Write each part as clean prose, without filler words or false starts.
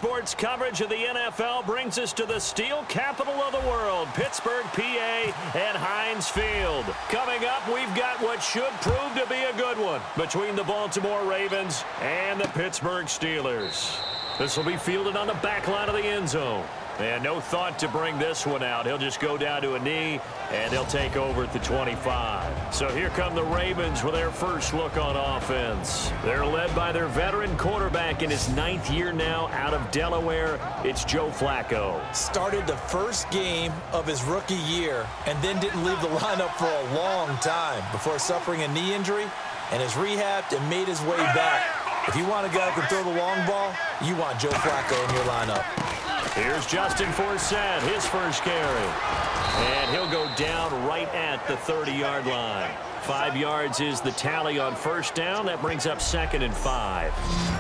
Sports coverage of the NFL brings us to the steel capital of the world, Pittsburgh, PA, and Heinz Field. Coming up, we've got what should prove to be a good one between the Baltimore Ravens and the Pittsburgh Steelers. This will be fielded on the back line of the end zone. And no thought to bring this one out. He'll just go down to a knee, and they'll take over at the 25. So here come the Ravens with their first look on offense. They're led by their veteran quarterback in his 9th year now out of Delaware. It's Joe Flacco. Started the first game of his rookie year and then didn't leave the lineup for a long time before suffering a knee injury and has rehabbed and made his way back. If you want a guy who can throw the long ball, you want Joe Flacco in your lineup. Here's Justin Forsett, his first carry. And he'll go down right at the 30-yard line. 5 yards is the tally on first down. That brings up 2nd and 5.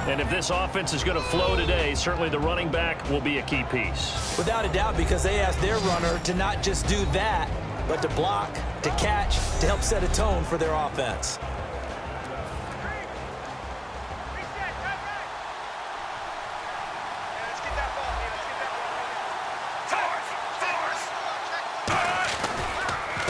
And if this offense is going to flow today, certainly the running back will be a key piece. Without a doubt, because they asked their runner to not just do that, but to block, to catch, to help set a tone for their offense.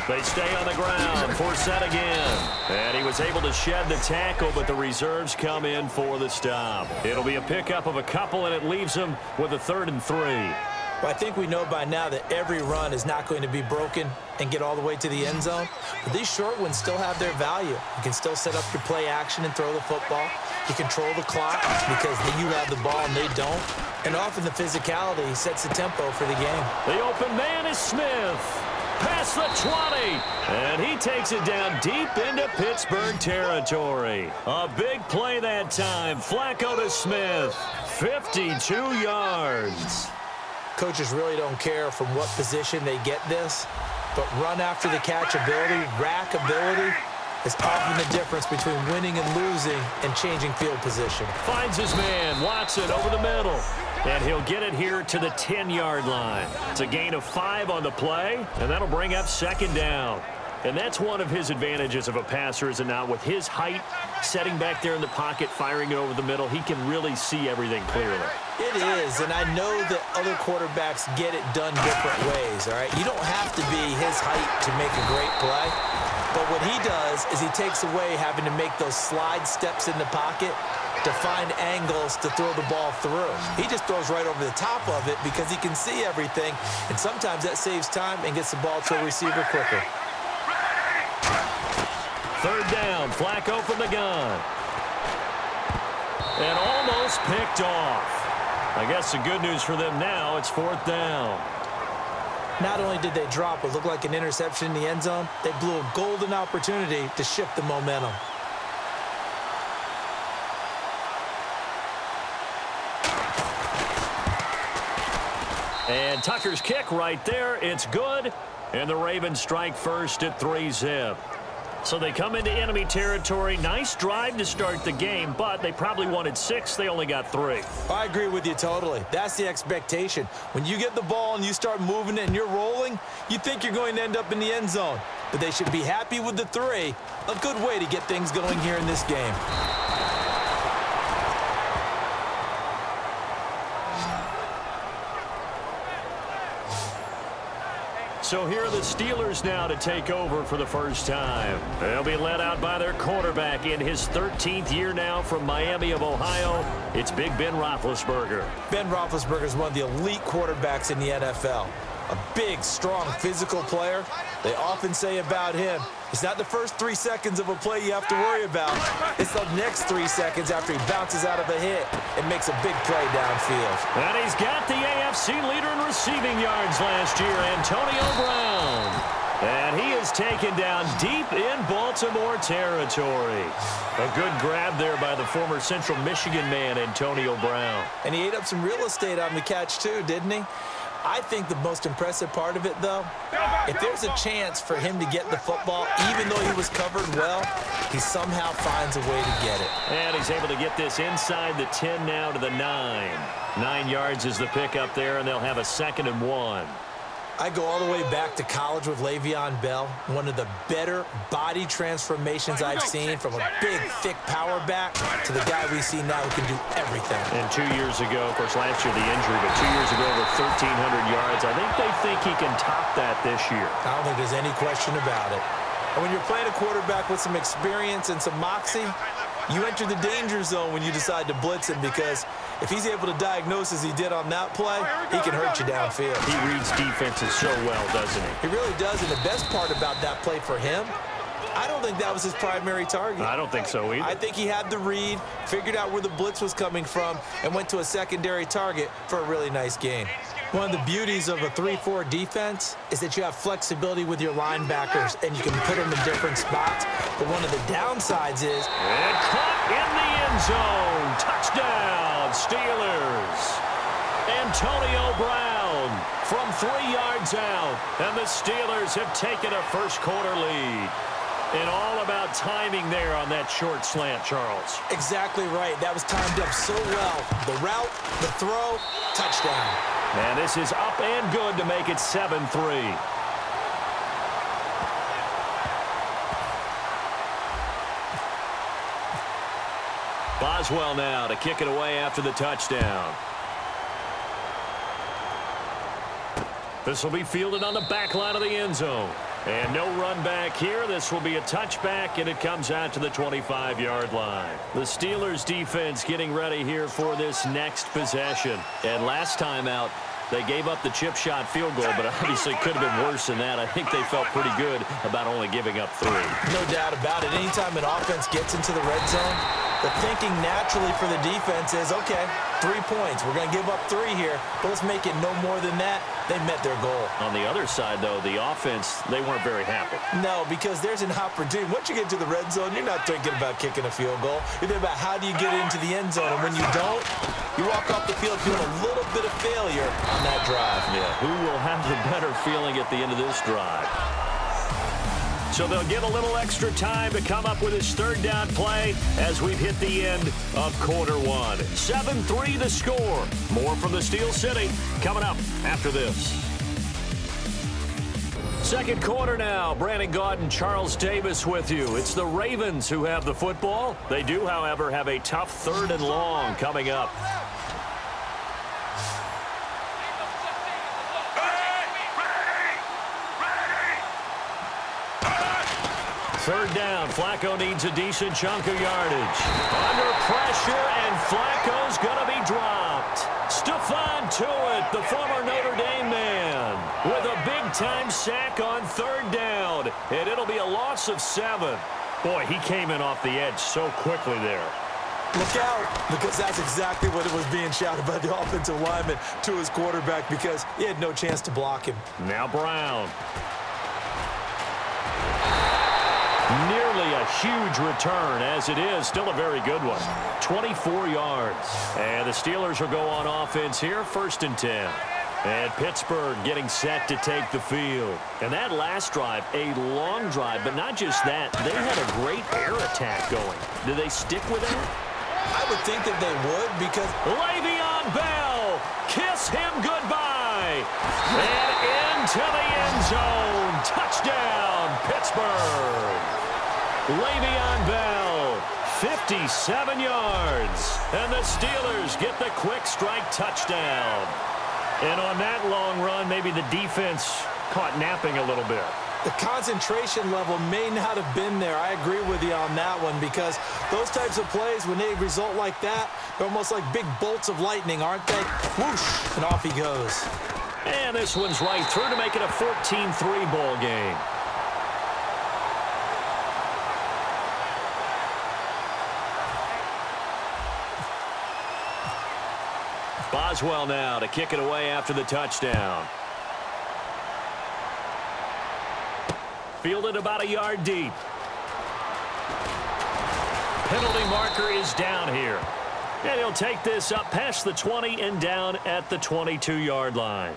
They stay on the ground. Forsett again. And he was able to shed the tackle, but the reserves come in for the stop. It'll be a pickup of a couple, and it leaves them with a 3rd and 3. Well, I think we know by now that every run is not going to be broken and get all the way to the end zone. But these short ones still have their value. You can still set up your play action and throw the football. You control the clock because you have the ball and they don't. And often the physicality sets the tempo for the game. The open man is Smith. Past the 20, and he takes it down deep into Pittsburgh territory. A big play that time. Flacco to Smith, 52 yards. Coaches really don't care from what position they get this, but run after the catch ability, rack ability, is often the difference between winning and losing and changing field position. Finds his man, Watson over the middle. And he'll get it here to the 10-yard line. It's a gain of 5 on the play, and that'll bring up 2nd down. And that's one of his advantages of a passer, is it not? With his height, setting back there in the pocket, firing it over the middle, he can really see everything clearly. It is, and I know that other quarterbacks get it done different ways, all right? You don't have to be his height to make a great play. But what he does is he takes away having to make those slide steps in the pocket to find angles to throw the ball through. He just throws right over the top of it because he can see everything, and sometimes that saves time and gets the ball to a receiver quicker. 3rd down, Flacco from the gun. And almost picked off. I guess the good news for them now, it's 4th down. Not only did they drop what looked like an interception in the end zone, they blew a golden opportunity to shift the momentum. And Tucker's kick right there. It's good. And the Ravens strike first at 3-zip. So they come into enemy territory. Nice drive to start the game, but they probably wanted 6. They only got 3. I agree with you totally. That's the expectation. When you get the ball and you start moving it and you're rolling, you think you're going to end up in the end zone. But they should be happy with the 3. A good way to get things going here in this game. So here are the Steelers now to take over for the first time. They'll be led out by their quarterback in his 13th year now from Miami of Ohio. It's Big Ben Roethlisberger. Ben Roethlisberger is one of the elite quarterbacks in the NFL. A big, strong, physical player. They often say about him, it's not the first 3 seconds of a play you have to worry about. It's the next 3 seconds after he bounces out of a hit and makes a big play downfield. And he's got the AFC leader in receiving yards last year, Antonio Brown. And he is taken down deep in Baltimore territory. A good grab there by the former Central Michigan man, Antonio Brown. And he ate up some real estate on the catch too, didn't he? I think the most impressive part of it, though, if there's a chance for him to get the football, even though he was covered well, he somehow finds a way to get it. And he's able to get this inside the 10 now to the 9. 9 yards is the pickup there, and they'll have a 2nd and 1. I go all the way back to college with Le'Veon Bell, one of the better body transformations I've seen, from a big, thick power back to the guy we see now who can do everything. And 2 years ago, of course, last year the injury, but 2 years ago over 1,300 yards. I think they think he can top that this year. I don't think there's any question about it. And when you're playing a quarterback with some experience and some moxie, you enter the danger zone when you decide to blitz him, because if he's able to diagnose as he did on that play, he can hurt you downfield. He reads defenses so well, doesn't he? He really does, and the best part about that play for him, I don't think that was his primary target. I don't think so either. I think he had the read, figured out where the blitz was coming from, and went to a secondary target for a really nice gain. One of the beauties of a 3-4 defense is that you have flexibility with your linebackers, and you can put them in different spots. But one of the downsides is... And caught in the end zone. Touchdown, Steelers. Antonio Brown from 3 yards out. And the Steelers have taken a first-quarter lead. And all about timing there on that short slant, Charles. Exactly right. That was timed up so well. The route, the throw, touchdown. And this is up and good to make it 7-3. Boswell now to kick it away after the touchdown. This will be fielded on the back line of the end zone. And no run back here. This will be a touchback, and it comes out to the 25-yard line. The Steelers defense getting ready here for this next possession. And last time out, they gave up the chip shot field goal, but obviously could have been worse than that. I think they felt pretty good about only giving up 3. No doubt about it. Anytime an offense gets into the red zone, the thinking naturally for the defense is, okay, 3 points. We're going to give up 3 here, but let's make it no more than that. They met their goal. On the other side, though, the offense, they weren't very happy. No, because there's an opportunity. Once you get to the red zone, you're not thinking about kicking a field goal. You're thinking about how do you get into the end zone, and when you don't, you walk off the field feeling a little bit of failure on that drive. Yeah, who will have the better feeling at the end of this drive? So they'll get a little extra time to come up with his third down play as we've hit the end of quarter 1. 7-3 the score. More from the Steel City coming up after this. Second quarter now. Brandon Gaudin, Charles Davis with you. It's the Ravens who have the football. They do, however, have a tough 3rd and long coming up. Third down. Flacco needs a decent chunk of yardage. Under pressure, and Flacco's going to be dropped. Stephon Tuitt, the former Notre Dame man, with a big-time sack on 3rd down. And it'll be a loss of 7. Boy, he came in off the edge so quickly there. Look out, because that's exactly what it was being shouted by the offensive lineman to his quarterback, because he had no chance to block him. Now Brown. Nearly a huge return, as it is still a very good one. 24 yards. And the Steelers will go on offense here, 1st and 10. And Pittsburgh getting set to take the field. And that last drive, a long drive, but not just that. They had a great air attack going. Do they stick with that? I would think that they would, because... Le'Veon Bell, kiss him goodbye. And into the end zone. Touchdown, Pittsburgh. Le'Veon Bell, 57 yards. And the Steelers get the quick strike touchdown. And on that long run, maybe the defense caught napping a little bit. The concentration level may not have been there. I agree with you on that one, because those types of plays, when they result like that, they're almost like big bolts of lightning, aren't they? Whoosh, and off he goes. And this one's right through to make it a 14-3 ball game. Boswell now to kick it away after the touchdown. Fielded about a yard deep. Penalty marker is down here. And he'll take this up past the 20 and down at the 22-yard line.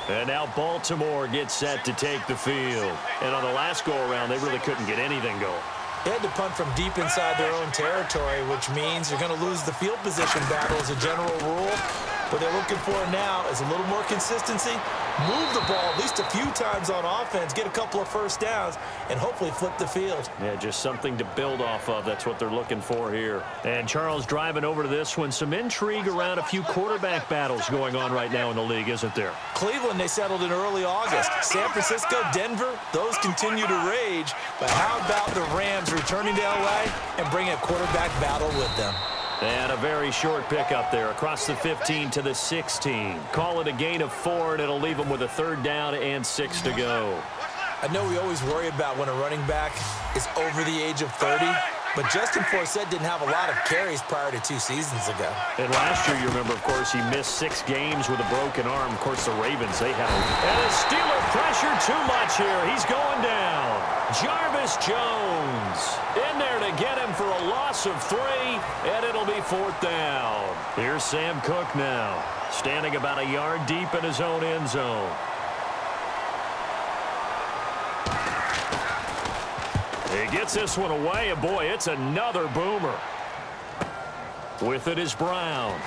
And now Baltimore gets set to take the field. And on the last go-around, they really couldn't get anything going. They had to punt from deep inside their own territory, which means you're going to lose the field position battle as a general rule. What they're looking for now is a little more consistency, move the ball at least a few times on offense, get a couple of first downs, and hopefully flip the field. Yeah, just something to build off of. That's what they're looking for here. And Charles driving over to this one. Some intrigue around a few quarterback battles going on right now in the league, isn't there? Cleveland, they settled in early August. San Francisco, Denver, those continue to rage. But how about the Rams returning to L.A. and bringing a quarterback battle with them? And a very short pickup there across the 15 to the 16. Call it a gain of 4, and it'll leave them with a 3rd down and 6 to go. I know we always worry about when a running back is over the age of 30, but Justin Forsett didn't have a lot of carries prior to 2 seasons ago. And last year, you remember, of course, he missed 6 games with a broken arm. Of course, the Ravens, they had him. And a Steeler pressure too much here. He's going down. Jarvis Jones in there to get him for a loss of 3, and it'll be 4th down. Here's Sam Cook now, standing about a yard deep in his own end zone. He gets this one away, and boy, it's another boomer. With it is Brown.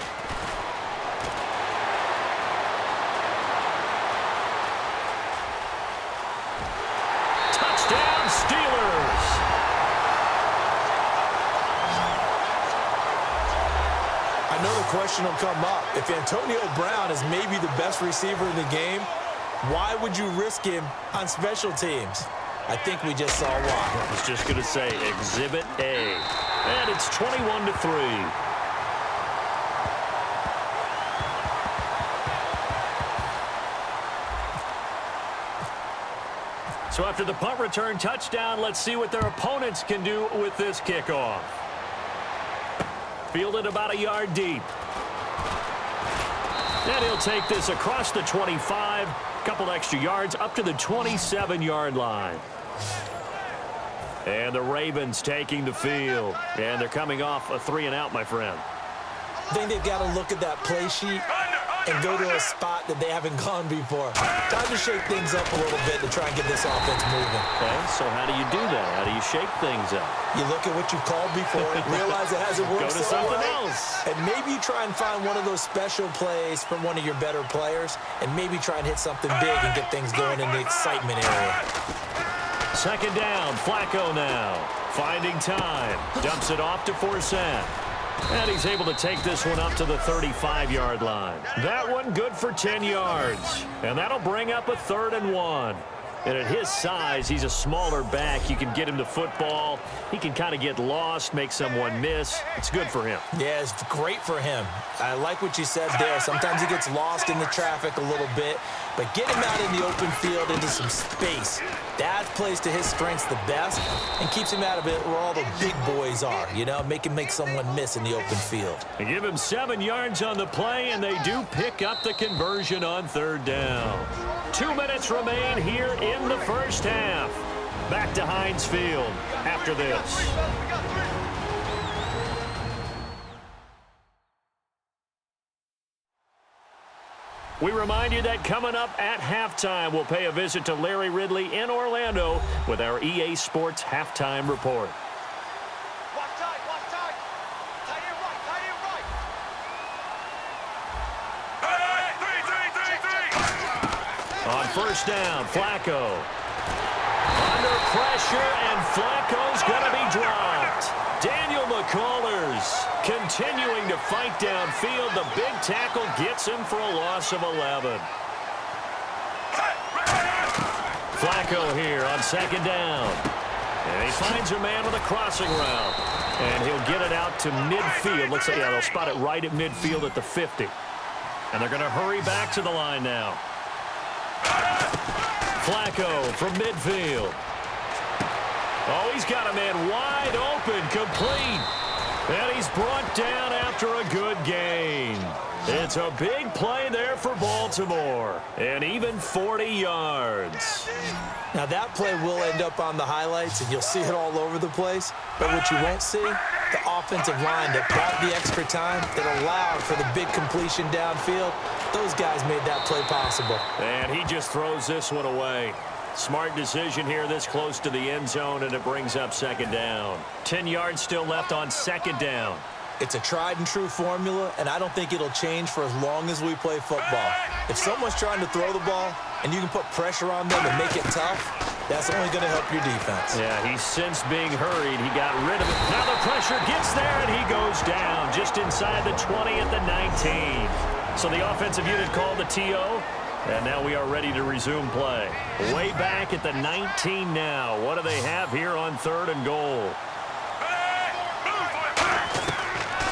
Touchdown, Steelers! I know the question will come up. If Antonio Brown is maybe the best receiver in the game, why would you risk him on special teams? I think we just saw why. I was just going to say Exhibit A. And it's 21-3. So after the punt return touchdown, let's see what their opponents can do with this kickoff. Fielded about a yard deep. And he'll take this across the 25, a couple extra yards up to the 27-yard line. And the Ravens taking the field. And they're coming off a 3-and-out, my friend. I think they've got to look at that play sheet and go to a spot that they haven't gone before. Time to shake things up a little bit to try and get this offense moving. Okay, so how do you do that? How do you shake things up? You look at what you've called before, realize it hasn't worked Go to something else. and maybe you try and find one of those special plays from one of your better players, and maybe try and hit something big and get things going in the excitement area. 2nd down, Flacco now. Finding time. Dumps it off to Forsett. And he's able to take this one up to the 35-yard line. That one good for 10 yards. And that'll bring up a 3rd and 1. And at his size, he's a smaller back. You can get him the football. He can kind of get lost, make someone miss. It's good for him. Yeah, it's great for him. I like what you said there. Sometimes he gets lost in the traffic a little bit, but get him out in the open field into some space. That plays to his strengths the best and keeps him out of it where all the big boys are, you know, make someone miss in the open field. They give him 7 yards on the play, and they do pick up the conversion on 3rd down. 2 minutes remain here in the first half. Back to Heinz Field after this. We remind you that coming up at halftime, we'll pay a visit to Larry Ridley in Orlando with our EA Sports Halftime Report. On 1st down, Flacco. Under pressure, and Flacco's going to be dropped. Daniel McCullers continuing to fight downfield. The big tackle gets him for a loss of 11. Flacco here on 2nd down. And he finds a man with a crossing route. And he'll get it out to midfield. Looks like, yeah, they'll spot it right at midfield at the 50. And they're going to hurry back to the line now. Flacco from midfield. Oh, he's got a man wide open, complete. And he's brought down after a good gain. It's a big play there for Baltimore. And even 40 yards. Now, that play will end up on the highlights, and you'll see it all over the place. But what you won't see, the offensive line that brought the extra time, that allowed for the big completion downfield, those guys made that play possible. And he just throws this one away. Smart decision here this close to the end zone, and it brings up second down. 10 yards still left on second down. It's a tried-and-true formula, and I don't think it'll change for as long as we play football. If someone's trying to throw the ball and you can put pressure on them and make it tough, that's only going to help your defense. Yeah, he's since being hurried. He got rid of it. Now the pressure gets there, and he goes down just inside the 20 at the 19. So the offensive unit called the TO, and now we are ready to resume play. Way back at the 19 now. What do they have here on 3rd and goal?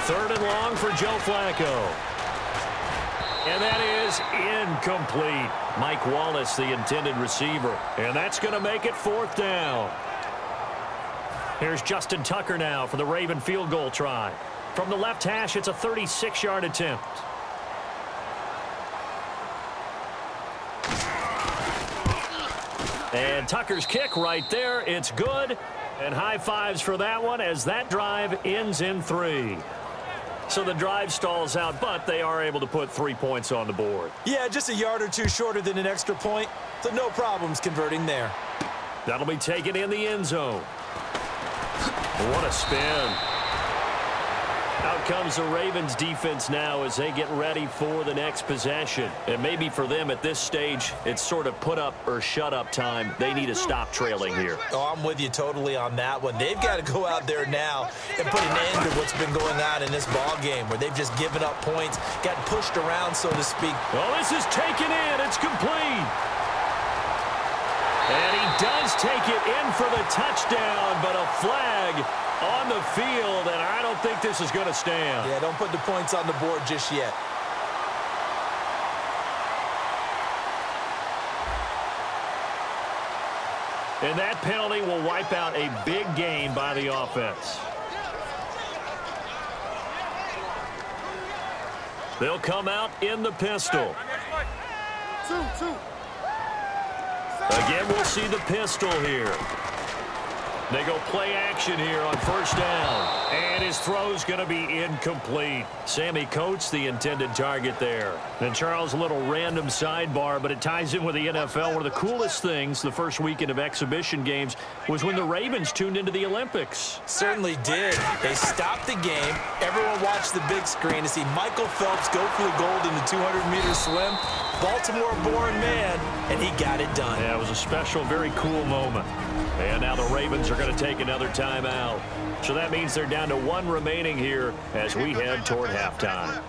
3rd and long for Joe Flacco. And that is incomplete. Mike Wallace, the intended receiver. And that's going to make it 4th down. Here's Justin Tucker now for the Raven field goal try. From the left hash, it's a 36-yard attempt. And Tucker's kick right there. It's good. And high fives for that one as that drive ends in 3. So the drive stalls out, but they are able to put 3 points on the board. Yeah, just a yard or two shorter than an extra point, so no problems converting there. That'll be taken in the end zone. What a spin. Out comes the Ravens defense now as they get ready for the next possession. And maybe for them at this stage, it's sort of put up or shut up time. They need to stop trailing here. Oh, I'm with you totally on that one. They've got to go out there now and put an end to what's been going on in this ball game where they've just given up points, got pushed around, so to speak. Well, this is taken in. It's complete. And he does take it in for the touchdown, but a flag on the field, and I don't think this is going to stand. Yeah, don't put the points on the board just yet. And that penalty will wipe out a big gain by the offense. They'll come out in the pistol. Again, we'll see the pistol here. They go play action here on 1st down. And his throw's going to be incomplete. Sammy Coates, the intended target there. And Charles, a little random sidebar, but it ties in with the NFL. One of the coolest things the first weekend of exhibition games was when the Ravens tuned into the Olympics. Certainly did. They stopped the game. Everyone watched the big screen to see Michael Phelps go for the gold in the 200-meter swim. Baltimore-born man, and he got it done. Yeah, it was a special, very cool moment. And now the Ravens are going to take another timeout. So that means they're down to 1 remaining here as we head toward halftime.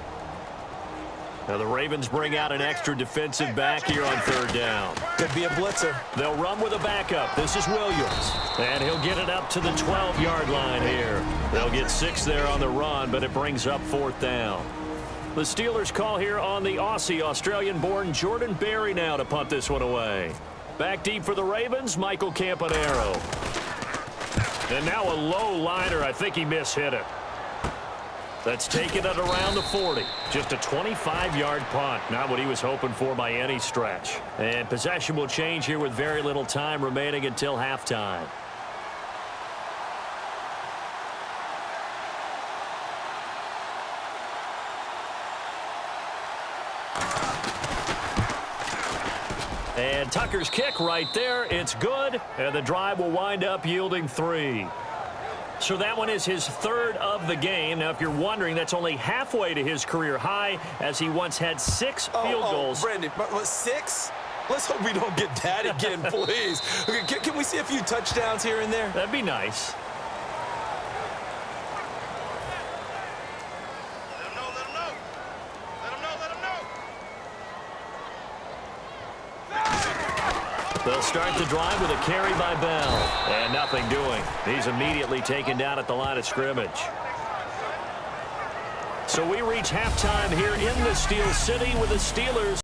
Now the Ravens bring out an extra defensive back here on 3rd down. Could be a blitzer. They'll run with a backup. This is Williams. And he'll get it up to the 12-yard line here. They'll get 6 there on the run, but it brings up 4th down. The Steelers call here on the Aussie, Australian-born Jordan Berry now to punt this one away. Back deep for the Ravens, Michael Campanaro. And now a low liner. I think he mishit it. That's taken at around the 40. Just a 25-yard punt. Not what he was hoping for by any stretch. And possession will change here with very little time remaining until halftime. And Tucker's kick right there. It's good. And the drive will wind up yielding 3. So that one is his 3rd of the game. Now, if you're wondering, that's only halfway to his career high, as he once had 6 field goals. Brandon, 6? Let's hope we don't get that again, please. Okay, can we see a few touchdowns here and there? That'd be nice. They'll start the drive with a carry by Bell. And nothing doing. He's immediately taken down at the line of scrimmage. So we reach halftime here in the Steel City with the Steelers.